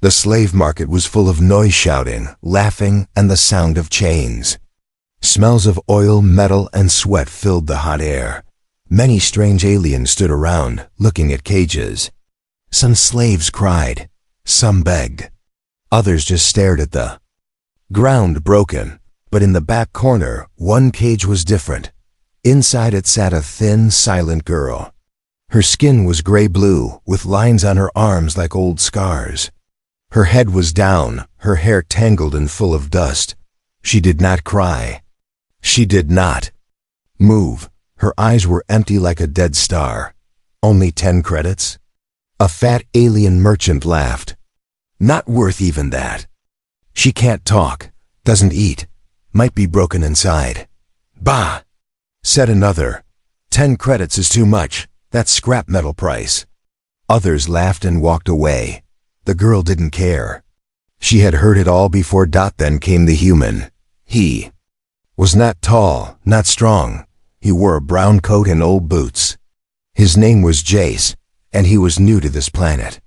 The slave market was full of noise, shouting, laughing, and the sound of chains. Smells of oil, metal, and sweat filled the hot air. Many strange aliens stood around, looking at cages. Some slaves cried. Some begged. Others just stared at the ground, broken. But in the back corner, one cage was different. Inside it sat a thin, silent girl. Her skin was gray-blue, with lines on her arms like old scars. Her head was down, her hair tangled and full of dust. She did not cry. She did not move. Her eyes were empty like a dead star. Only 10 credits? A fat alien merchant laughed. Not worth even that. She can't talk, doesn't eat, might be broken inside. Bah! Said another. 10 credits is too much. That's scrap metal price. Others laughed and walked away. The girl didn't care. She had heard it all before. Then came the human. He was not tall, not strong. He wore a brown coat and old boots. His name was Jace, and he was new to this planet.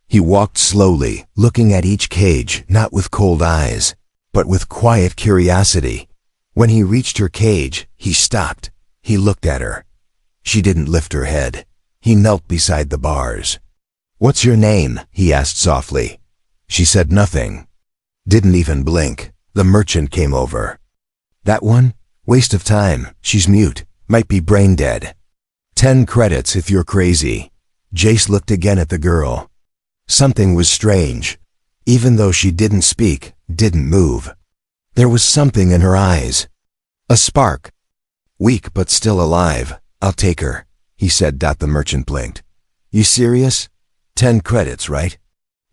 He walked slowly, looking at each cage, not with cold eyes, but with quiet curiosity. When he reached her cage, he stopped. He looked at her. She didn't lift her head. He knelt beside the bars. "What's your name?" he asked softly. She said nothing. Didn't even blink. The merchant came over. "That one? Waste of time. She's mute. Might be brain dead. 10 credits if you're crazy." Jace looked again at the girl. Something was strange. Even though she didn't speak, didn't move. There was something in her eyes. A spark. "Weak but still alive. I'll take her," he said. The merchant blinked. "You serious? 10 credits, right?"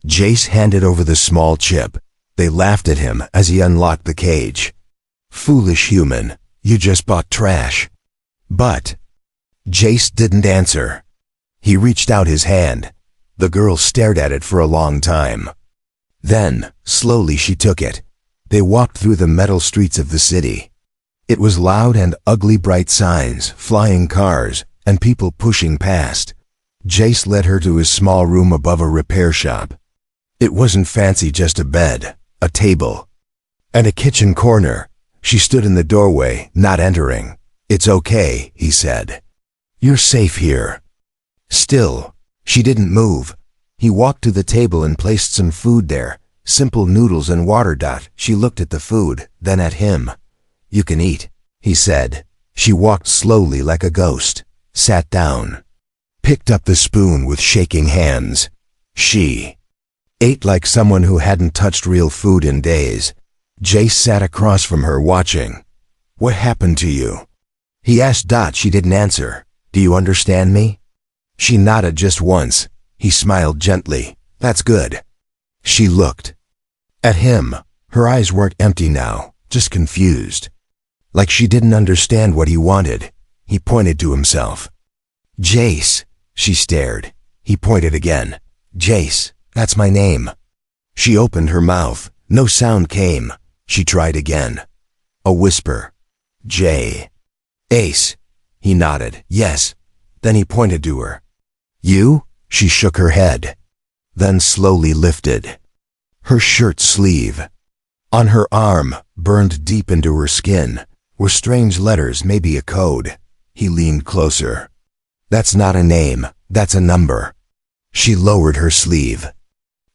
Jace handed over the small chip. They laughed at him as he unlocked the cage. "Foolish human, you just bought trash." But Jace didn't answer. He reached out his hand. The girl stared at it for a long time. Then, slowly she took it. They walked through the metal streets of the city. It was loud and ugly, bright signs, flying cars, and people pushing past. Jace led her to his small room above a repair shop. It wasn't fancy, just a bed, a table, and a kitchen corner. She stood in the doorway, not entering. "It's okay," he said. "You're safe here." Still, she didn't move. He walked to the table and placed some food there, simple noodles and water. She looked at the food, then at him. "You can eat," he said. She walked slowly like a ghost, sat down, picked up the spoon with shaking hands. She ate like someone who hadn't touched real food in days. Jace sat across from her, watching. "What happened to you?" he asked. She didn't answer. "Do you understand me?" She nodded just once. He smiled gently. "That's good." She looked at him. Her eyes weren't empty now, just confused. Like she didn't understand what he wanted. He pointed to himself. "Jace." She stared. He pointed again. "Jace, that's my name." She opened her mouth. No sound came. She tried again. A whisper. "J. Ace." He nodded. "Yes." Then he pointed to her. "You?" She shook her head, then slowly lifted her shirt sleeve. On her arm, burned deep into her skin, were strange letters, maybe a code. He leaned closer. "That's not a name, that's a number." She lowered her sleeve.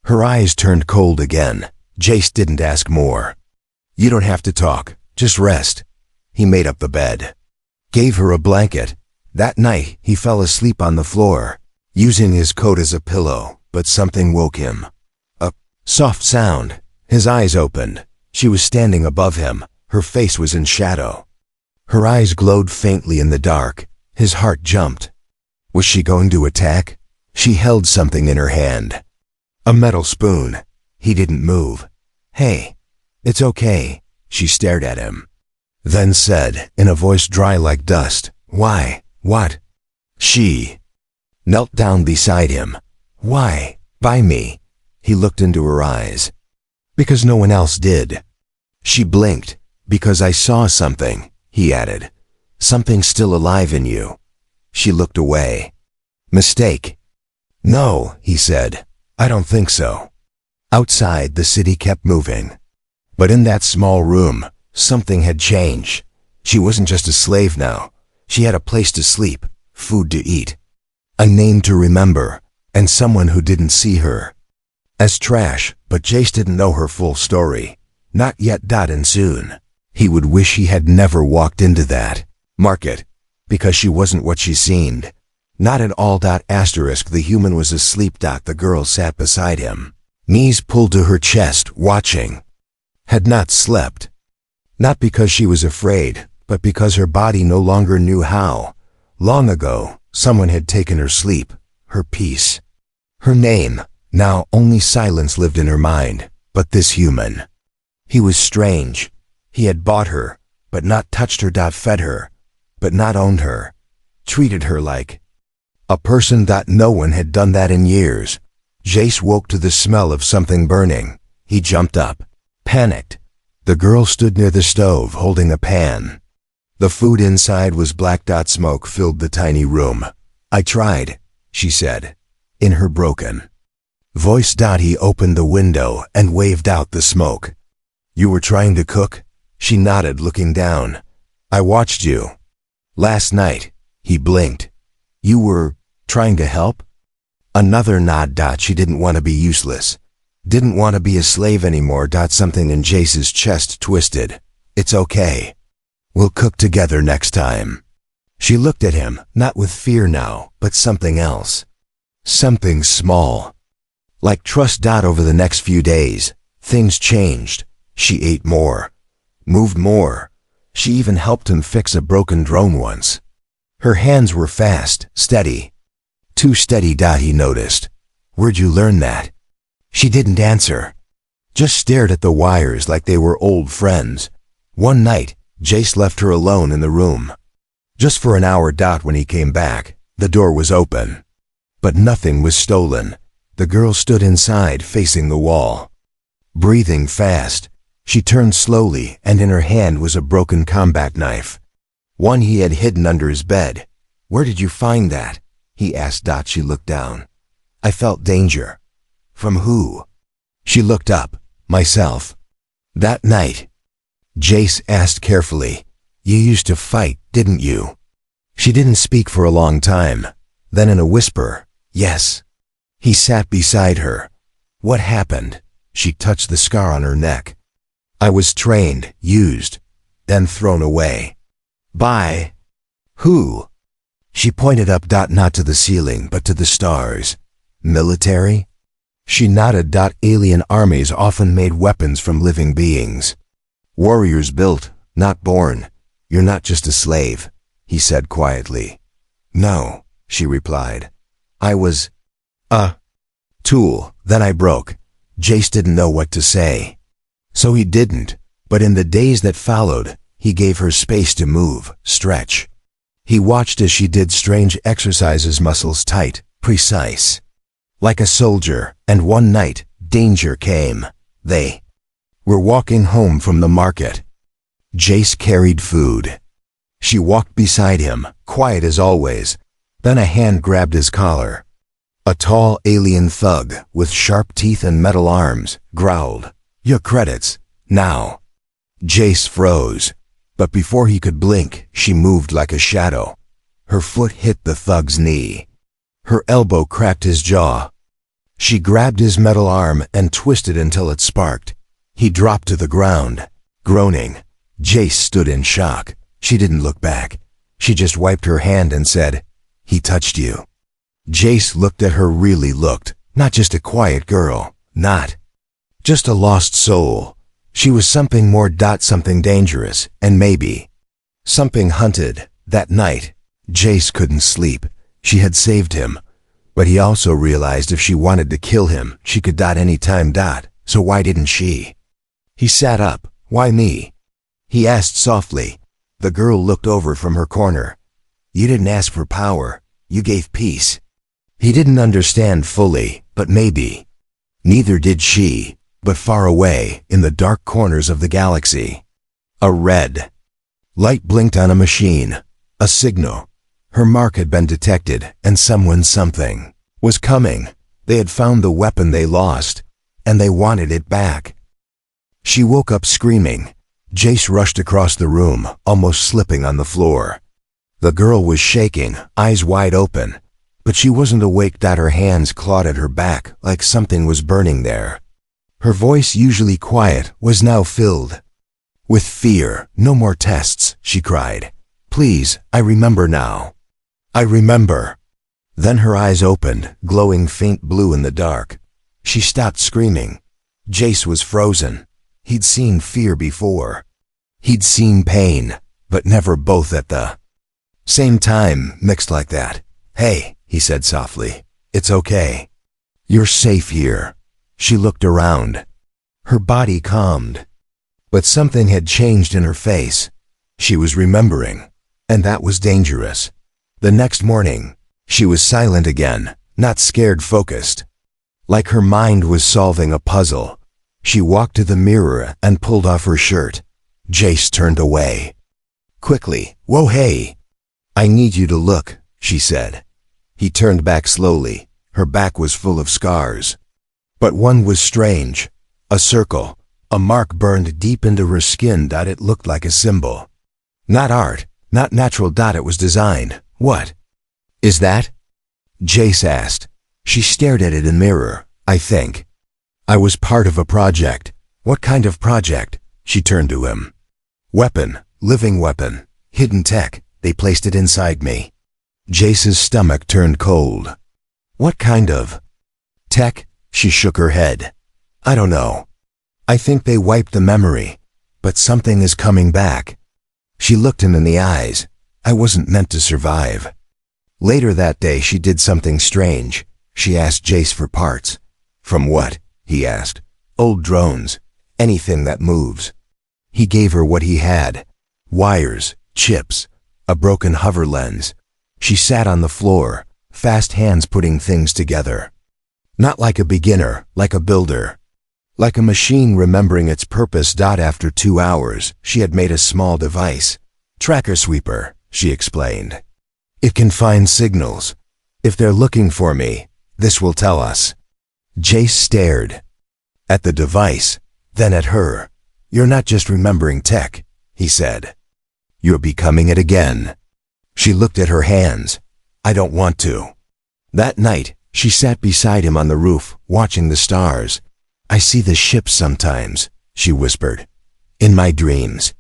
Her eyes turned cold again. Jace didn't ask more. "You don't have to talk, just rest." He made up the bed, gave her a blanket. That night, he fell asleep on the floor, using his coat as a pillow, but something woke him. A soft sound. His eyes opened. She was standing above him. Her face was in shadow. Her eyes glowed faintly in the dark. His heart jumped. Was she going to attack? She held something in her hand. A metal spoon. He didn't move. "Hey, it's okay." She stared at him, then said, in a voice dry like dust, "Why? What?" She knelt down beside him. "Why? By me?" He looked into her eyes. "Because no one else did." She blinked. "Because I saw something," he added. "Something still alive in you." She looked away. "Mistake." "No," he said. "I don't think so." Outside, the city kept moving. But in that small room, something had changed. She wasn't just a slave now. She had a place to sleep, food to eat, a name to remember, and someone who didn't see her as trash. But Jace didn't know her full story. Not yet. And soon, he would wish he had never walked into that market, because she wasn't what she seemed. Not at all. Asterisk, the human was asleep. The girl sat beside him, knees pulled to her chest, watching. Had not slept. Not because she was afraid, but because her body no longer knew how. Long ago, someone had taken her sleep, her peace, her name. Now only silence lived in her mind. But this human, he was strange. He had bought her, but not touched her. Fed her, but not owned her. Treated her like a person. No one had done that in years. Jace woke to the smell of something burning. He jumped up, panicked. The girl stood near the stove holding a pan. The food inside was black. Smoke filled the tiny room. I tried, she said, in her broken voice. He opened the window and waved out the smoke. You were trying to cook? She nodded, looking down. I watched you last night. He blinked. You were trying to help? Another nod. She didn't want to be useless. Didn't want to be a slave anymore. Something in Jace's chest twisted. It's okay. We'll cook together next time. She looked at him, not with fear now, but something else. Something small. Like trust. Over the next few days, things changed. She ate more, moved more. She even helped him fix a broken drone once. Her hands were fast, steady. Too steady. He noticed. Where'd you learn that? She didn't answer. Just stared at the wires like they were old friends. One night, Jace left her alone in the room. Just for an hour. When he came back, the door was open. But nothing was stolen. The girl stood inside, facing the wall, breathing fast. She turned slowly, and in her hand was a broken combat knife. One he had hidden under his bed. Where did you find that? He asked. She looked down. I felt danger. From who? She looked up. Myself. That night. Jace asked carefully. You used to fight, didn't you? She didn't speak for a long time. Then in a whisper, yes. He sat beside her. What happened? She touched the scar on her neck. I was trained, used, then thrown away. By who? She pointed up. Not to the ceiling, but to the stars. Military? She nodded. Alien armies often made weapons from living beings. Warriors built, not born. You're not just a slave, he said quietly. No, she replied. I was a tool. Then I broke. Jace didn't know what to say. So he didn't, but in the days that followed, he gave her space to move, stretch. He watched as she did strange exercises, muscles tight, precise. Like a soldier, and one night, danger came. They were walking home from the market. Jace carried food. She walked beside him, quiet as always. Then a hand grabbed his collar. A tall alien thug, with sharp teeth and metal arms, growled, Your credits, now. Jace froze. But before he could blink, she moved like a shadow. Her foot hit the thug's knee. Her elbow cracked his jaw. She grabbed his metal arm and twisted until it sparked. He dropped to the ground, groaning. Jace stood in shock. She didn't look back. She just wiped her hand and said, He touched you. Jace looked at her, really looked. Not just a quiet girl. Not just a lost soul. She was something more. Something dangerous, and maybe something hunted. That night, Jace couldn't sleep. She had saved him. But he also realized if she wanted to kill him, she could. Any time. So why didn't she? He sat up. Why me? He asked softly. The girl looked over from her corner. You didn't ask for power. You gave peace. He didn't understand fully, but maybe. Neither did she, but far away, in the dark corners of the galaxy. A red light blinked on a machine. A signal. Her mark had been detected, and something was coming. They had found the weapon they lost. and they wanted it back. She woke up screaming. Jace rushed across the room, almost slipping on the floor. The girl was shaking, eyes wide open, but she wasn't awake. Her hands clawed at her back like something was burning there. Her voice, usually quiet, was now filled with fear. "No more tests," she cried. "Please, I remember now. I remember." Then her eyes opened, glowing faint blue in the dark. She stopped screaming. Jace was frozen. He'd seen fear before. He'd seen pain, but never both at the same time, mixed like that. "Hey," he said softly. "It's okay. You're safe here." She looked around. Her body calmed. But something had changed in her face. She was remembering, and that was dangerous. The next morning, she was silent again, not scared, focused. Like her mind was solving a puzzle. She walked to the mirror and pulled off her shirt. Jace turned away. Quickly, "Whoa, hey. I need you to look," she said. He turned back slowly. Her back was full of scars. But one was strange. A circle. A mark burned deep into her skin. It looked like a symbol. Not art, not natural. It was designed. "What is that?" Jace asked. She stared at it in the mirror. "I think I was part of a project." "What kind of project?" She turned to him. "Weapon, living weapon, hidden tech. They placed it inside me." Jace's stomach turned cold. "What kind of tech?" She shook her head. "I don't know. I think they wiped the memory, but something is coming back." She looked him in the eyes. "I wasn't meant to survive." Later that day she did something strange. She asked Jace for parts. "From what?" he asked. "Old drones. Anything that moves." He gave her what he had. Wires, chips, a broken hover lens. She sat on the floor, fast hands putting things together. Not like a beginner, like a builder. Like a machine remembering its purpose. After 2 hours, she had made a small device. "Tracker sweeper," she explained. "It can find signals. If they're looking for me, this will tell us." Jace stared at the device, then at her. "You're not just remembering tech," he said. "You're becoming it again." She looked at her hands. "I don't want to." That night, she sat beside him on the roof, watching the stars. "I see the ships sometimes," she whispered. "In my dreams.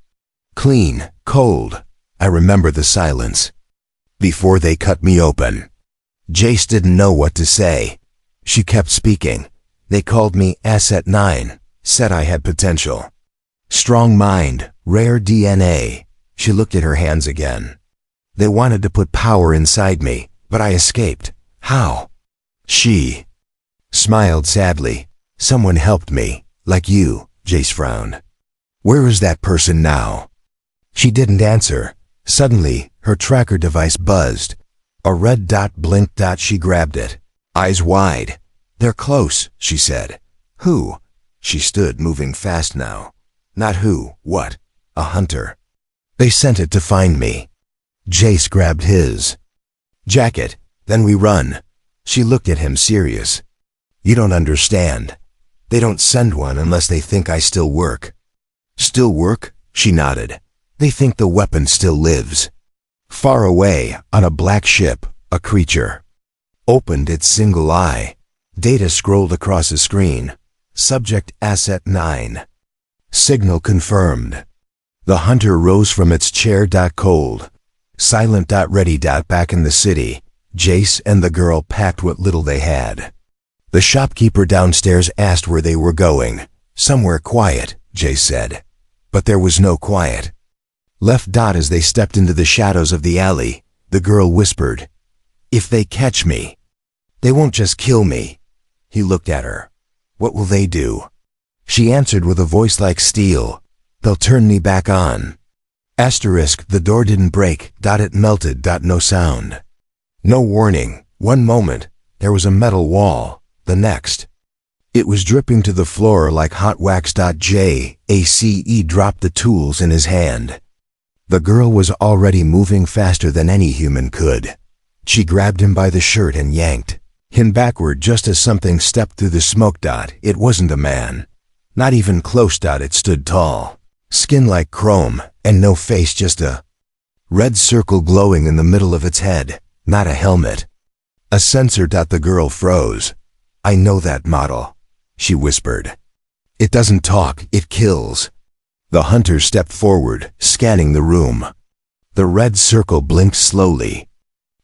Clean, cold. I remember the silence. Before they cut me open." Jace didn't know what to say. She kept speaking. "They called me Asset 9, said I had potential. Strong mind, rare DNA." She looked at her hands again. "They wanted to put power inside me, but I escaped. How?" She smiled sadly. "Someone helped me, like you." Jace frowned. "Where is that person now?" She didn't answer. Suddenly, her tracker device buzzed. A red dot blinked. She grabbed it, eyes wide. "They're close," she said. "Who?" She stood, moving fast now. "Not who, what? A hunter. They sent it to find me." Jace grabbed his jacket. "Then we run." She looked at him, serious. "You don't understand. They don't send one unless they think I still work." "Still work?" She nodded. "They think the weapon still lives." Far away, on a black ship, a creature opened its single eye. Data scrolled across a screen. Subject Asset 9. Signal confirmed. The hunter rose from its chair. Cold. Silent. Ready. Back in the city, Jace and the girl packed what little they had. The shopkeeper downstairs asked where they were going. "Somewhere quiet," Jace said. But there was no quiet. Left. As they stepped into the shadows of the alley, the girl whispered, "If they catch me, they won't just kill me." He looked at her. "What will they do?" She answered with a voice like steel, "They'll turn me back on." The door didn't break. It melted. No sound. No warning. One moment, there was a metal wall. The next, it was dripping to the floor like hot wax. Jace dropped the tools in his hand. The girl was already moving faster than any human could. She grabbed him by the shirt and yanked him backward just as something stepped through the smoke. It wasn't a man. Not even close. It stood tall, skin like chrome, and no face, just a red circle glowing in the middle of its head, not a helmet. A sensor. The girl froze. I know that model, she whispered. It doesn't talk, it kills. The hunter stepped forward, scanning the room. The red circle blinked slowly.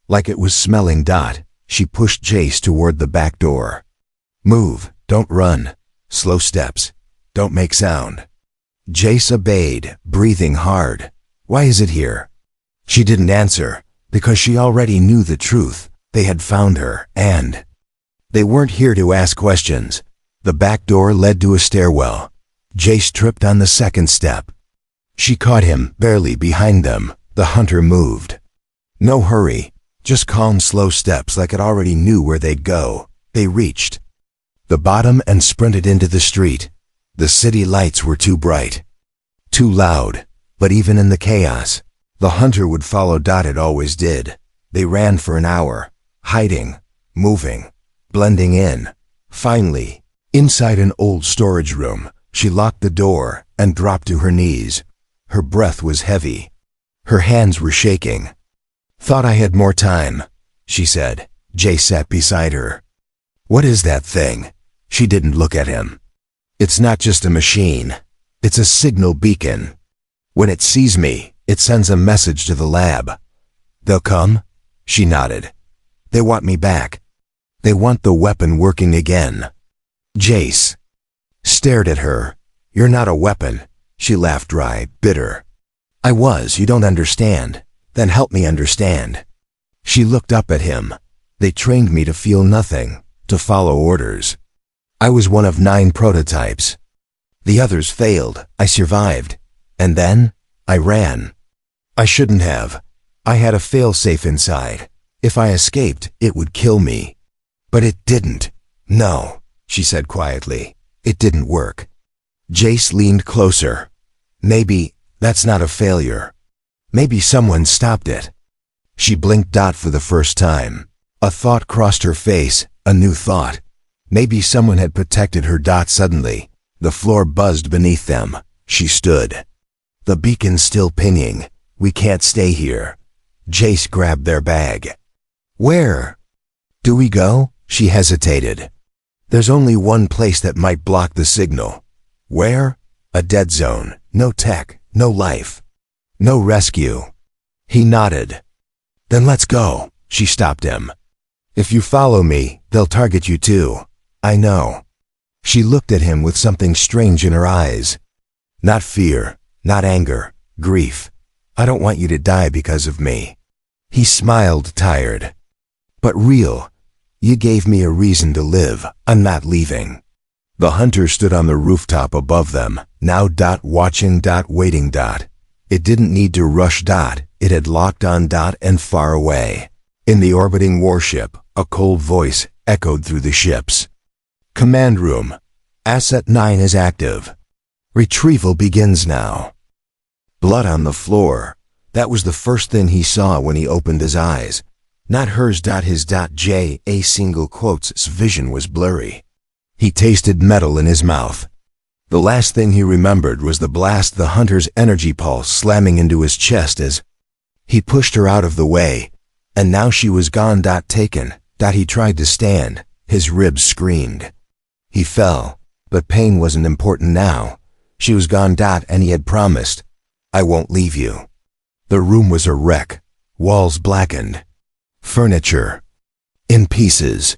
Like it was smelling. She pushed Jace toward the back door. Move, don't run. Slow steps. Don't make sound. Jace obeyed, breathing hard. Why is it here? She didn't answer, because she already knew the truth. They had found her, and they weren't here to ask questions. The back door led to a stairwell. Jace tripped on the second step. She caught him, barely behind them. The hunter moved. No hurry, just calm, slow steps, like it already knew where they'd go. They reached the bottom and sprinted into the street. The city lights were too bright, too loud, but even in the chaos, the hunter would follow. It always did. They ran for an hour, hiding, moving, blending in. Finally, inside an old storage room, she locked the door and dropped to her knees. Her breath was heavy. Her hands were shaking. Thought I had more time, she said. Jay sat beside her. What is that thing? She didn't look at him. It's not just a machine. It's a signal beacon. When it sees me, it sends a message to the lab. They'll come? She nodded. They want me back. They want the weapon working again. Jace stared at her. You're not a weapon. She laughed dry, bitter. I was, you don't understand. Then help me understand. She looked up at him. They trained me to feel nothing, to follow orders. I was one of 9 prototypes. The others failed. I survived. And then, I ran. I shouldn't have. I had a failsafe inside. If I escaped, it would kill me. But it didn't. No, she said quietly. It didn't work. Jace leaned closer. Maybe that's not a failure. Maybe someone stopped it. She blinked. For the first time, a thought crossed her face, a new thought. Maybe someone had protected her. Suddenly, the floor buzzed beneath them. She stood. The beacon's still pinging. We can't stay here. Jace grabbed their bag. Where do we go? She hesitated. There's only one place that might block the signal. Where? A dead zone. No tech, no life, no rescue. He nodded. Then let's go. She stopped him. If you follow me, they'll target you too. I know. She looked at him with something strange in her eyes. Not fear, not anger, grief. I don't want you to die because of me. He smiled, tired. But real. You gave me a reason to live. I'm not leaving. The hunter stood on the rooftop above them, now watching, waiting. It didn't need to rush. It had locked on. And far away, in the orbiting warship, a cold voice echoed through the ships. Command room. Asset 9 is active. Retrieval begins now. Blood on the floor. That was the first thing he saw when he opened his eyes. Not hers. His. Single quotes. Vision was blurry. He tasted metal in his mouth. The last thing he remembered was the blast, the hunter's energy pulse slamming into his chest as he pushed her out of the way. And now she was gone. Taken. He tried to stand. His ribs screamed. He fell, but pain wasn't important now. She was gone. And he had promised, I won't leave you. The room was a wreck. Walls blackened. Furniture in pieces.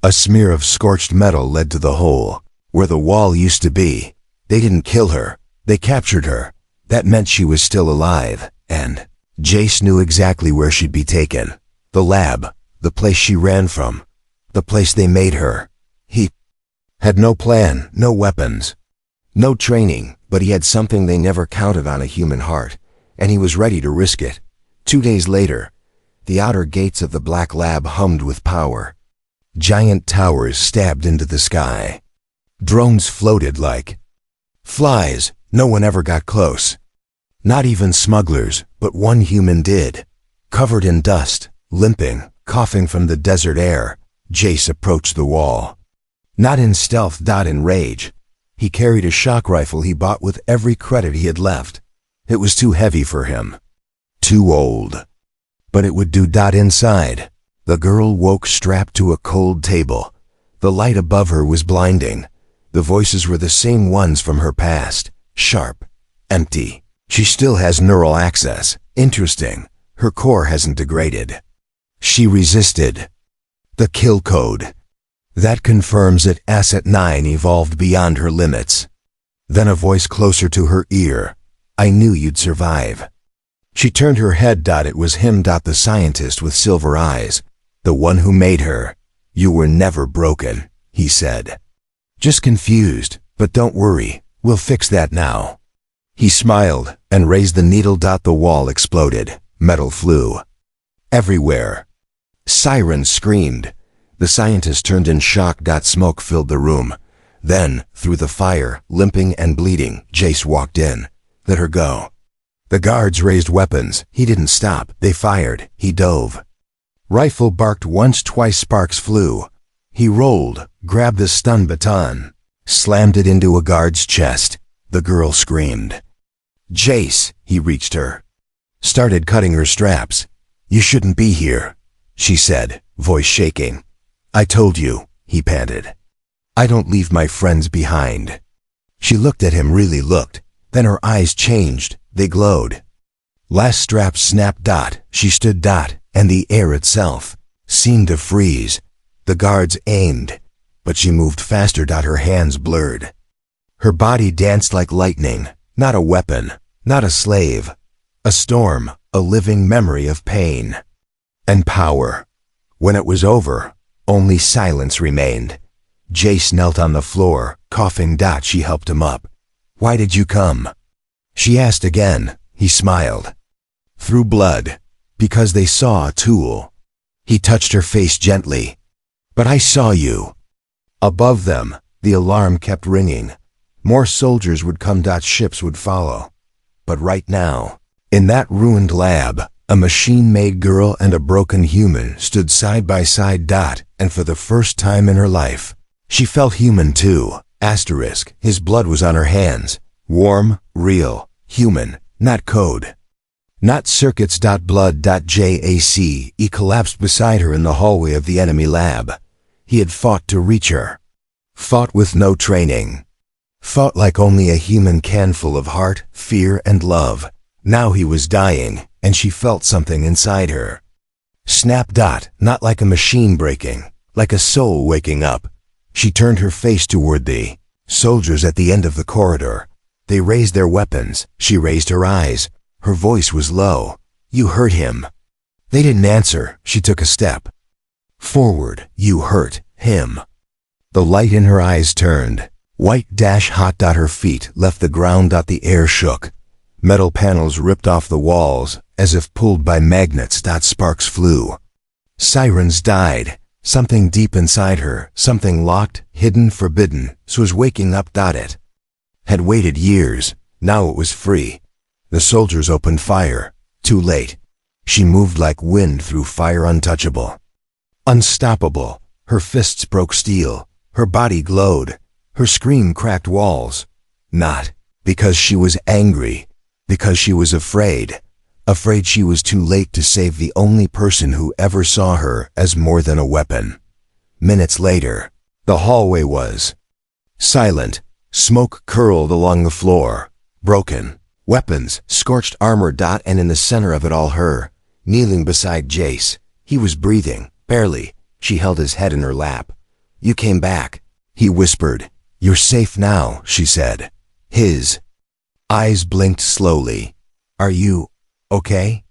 A smear of scorched metal led to the hole where the wall used to be. They didn't kill her. They captured her. That meant she was still alive, and Jace knew exactly where she'd be taken. The lab, the place she ran from, the place they made her. He had no plan, no weapons, no training, but he had something they never counted on: a human heart, and he was ready to risk it. 2 days later, the outer gates of the black lab hummed with power. Giant towers stabbed into the sky. Drones floated like flies. No one ever got close. Not even smugglers, but one human did. Covered in dust, limping, coughing from the desert air, Jace approached the wall. Not in stealth, in rage. He carried a shock rifle he bought with every credit he had left. It was too heavy for him. Too old. But it would do. Inside. The girl woke strapped to a cold table. The light above her was blinding. The voices were the same ones from her past. Sharp. Empty. She still has neural access. Interesting. Her core hasn't degraded. She resisted. The kill code. That confirms that Asset 9 evolved beyond her limits. Then a voice closer to her ear. I knew you'd survive. She turned her head. It was him. The scientist with silver eyes. The one who made her. You were never broken, he said. Just confused, but don't worry, we'll fix that now. He smiled and raised the needle. The wall exploded. Metal flew. Everywhere. Sirens screamed. The scientist turned in shock. Smoke filled the room. Then, through the fire, limping and bleeding, Jace walked in. Let her go. The guards raised weapons. He didn't stop. They fired. He dove. Rifle barked once, twice. Sparks flew. He rolled, grabbed the stun baton, slammed it into a guard's chest. The girl screamed. Jace, he reached her. Started cutting her straps. You shouldn't be here, she said, voice shaking. I told you, he panted. I don't leave my friends behind. She looked at him, really looked. Then her eyes changed. They glowed. Last strap snapped. She stood. And the air itself seemed to freeze. The guards aimed, but she moved faster. Her hands blurred. Her body danced like lightning. Not a weapon, not a slave. A storm, a living memory of pain and power. When it was over, only silence remained. Jace knelt on the floor, coughing. She helped him up. Why did you come? She asked again. He smiled. Through blood. Because they saw a tool. He touched her face gently. But I saw you. Above them, the alarm kept ringing. More soldiers would come. Ships would follow. But right now, in that ruined lab, a machine-made girl and a broken human stood side by side. And for the first time in her life, she felt human too. Asterisk, his blood was on her hands. Warm, real, human, not code. Not circuits. Blood. Jace. He collapsed beside her in the hallway of the enemy lab. He had fought to reach her. Fought with no training. Fought like only a human can, full of heart, fear, and love. Now he was dying, and she felt something inside her. Snap. Not like a machine breaking, like a soul waking up. She turned her face toward the soldiers at the end of the corridor. They raised their weapons. She raised her eyes. Her voice was low. You hurt him. They didn't answer. She took a step forward. You hurt him. The light in her eyes turned. White hot. Her feet left the ground. The air shook. Metal panels ripped off the walls, as if pulled by magnets. Sparks flew. Sirens died. Something deep inside her, something locked, hidden, forbidden, was waking up. It had waited years. Now it was free. The soldiers opened fire. Too late. She moved like wind through fire, untouchable. Unstoppable. Her fists broke steel. Her body glowed. Her scream cracked walls. Not because she was angry, because she was afraid. Afraid she was too late to save the only person who ever saw her as more than a weapon. Minutes later, the hallway was silent. Smoke curled along the floor. Broken. Weapons, scorched armor. And in the center of it all, her, kneeling beside Jace. He was breathing, barely. She held his head in her lap. You came back, he whispered. You're safe now, she said. His eyes blinked slowly. Are you okay?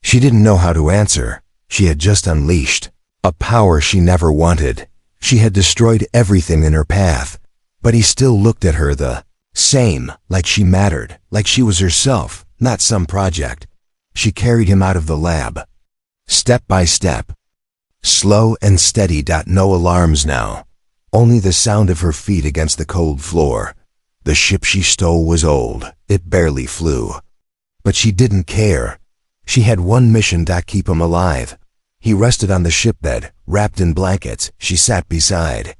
She didn't know how to answer. She had just unleashed a power she never wanted. She had destroyed everything in her path. But he still looked at her the same, like she mattered, like she was herself, not some project. She carried him out of the lab. Step by step. Slow and steady. No alarms now. Only the sound of her feet against the cold floor. The ship she stole was old. It barely flew. But she didn't care. She had one mission: keep him alive. He rested on the shipbed, wrapped in blankets. She sat beside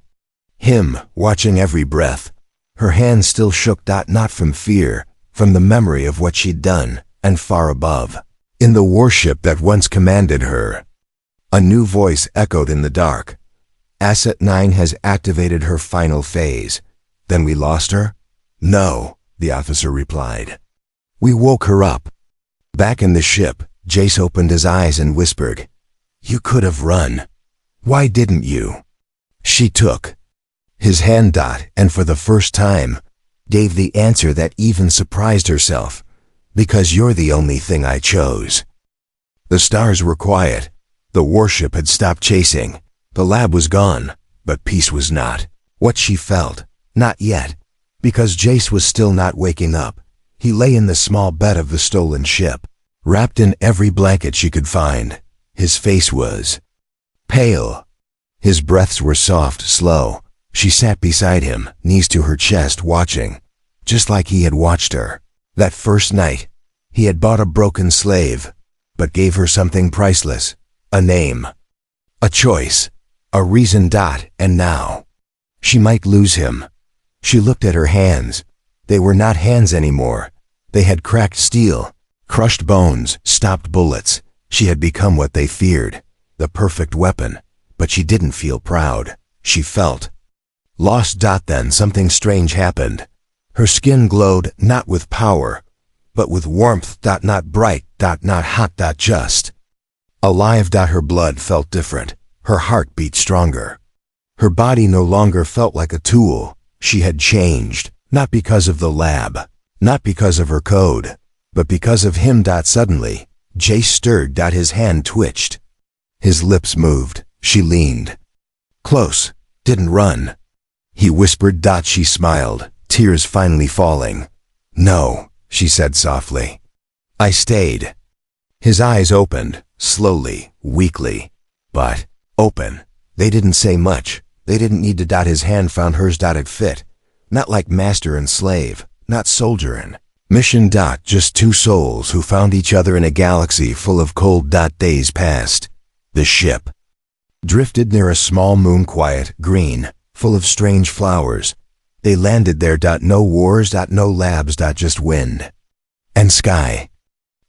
him, watching every breath. Her hands still shook, not from fear, from the memory of what she'd done, and far above, in the warship that once commanded her, a new voice echoed in the dark. Asset 9 has activated her final phase. Then we lost her? No, the officer replied. We woke her up. Back in the ship, Jace opened his eyes and whispered, "You could have run. Why didn't you?" She took his hand, and for the first time, gave the answer that even surprised herself. Because you're the only thing I chose. The stars were quiet. The warship had stopped chasing. The lab was gone, but peace was not what she felt. Not yet. Because Jace was still not waking up. He lay in the small bed of the stolen ship, wrapped in every blanket she could find. His face was pale. His breaths were soft, slow. She sat beside him, knees to her chest, watching, just like he had watched her. That first night, he had bought a broken slave, but gave her something priceless, a name, a choice, a reason. And now, she might lose him. She looked at her hands. They were not hands anymore. They had cracked steel, crushed bones, stopped bullets. She had become what they feared, the perfect weapon. But she didn't feel proud. She felt lost. Then something strange happened. Her skin glowed, not with power, but with warmth. Not bright, not hot, just alive. Her blood felt different. Her heart beat stronger. Her body no longer felt like a tool. She had changed, not because of the lab, not because of her code, but because of him. Suddenly, Jace stirred. His hand twitched. His lips moved. She leaned close, didn't run. He whispered. She smiled, tears finally falling. No, she said softly. I stayed. His eyes opened, slowly, weakly, but open. They didn't say much. They didn't need to. His hand found hers. It fit. Not like master and slave, not soldier and mission. Just two souls who found each other in a galaxy full of cold. Days passed. The ship drifted near a small moon, quiet, green, full of strange flowers. They landed there. No wars, no labs, just wind and sky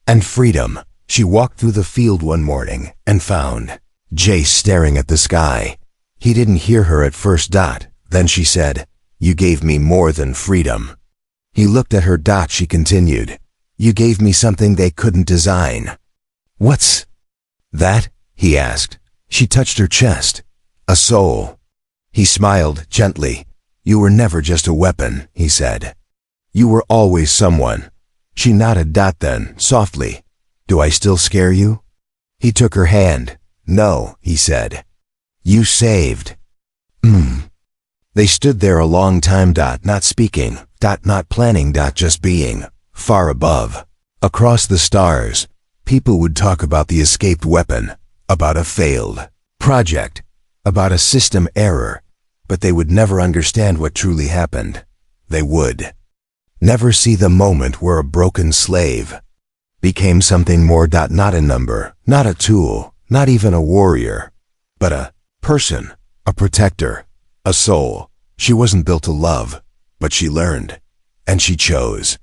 and freedom. She walked through the field one morning and found Jace staring at the sky. He didn't hear her at first. Then she said, "You gave me more than freedom." He looked at her. She continued, "You gave me something they couldn't design." What's that? He asked. She touched her chest. A soul. He smiled gently. You were never just a weapon, he said. You were always someone. She nodded. Then, softly, do I still scare you? He took her hand. No, he said. You saved. They stood there a long time. Not speaking. Not planning. Just being. Far above. Across the stars, people would talk about the escaped weapon, about a failed project, about a system error, but they would never understand what truly happened. They would never see the moment where a broken slave became something more. Not a number, not a tool, not even a warrior, but a person, a protector, a soul. She wasn't built to love, but she learned, and she chose.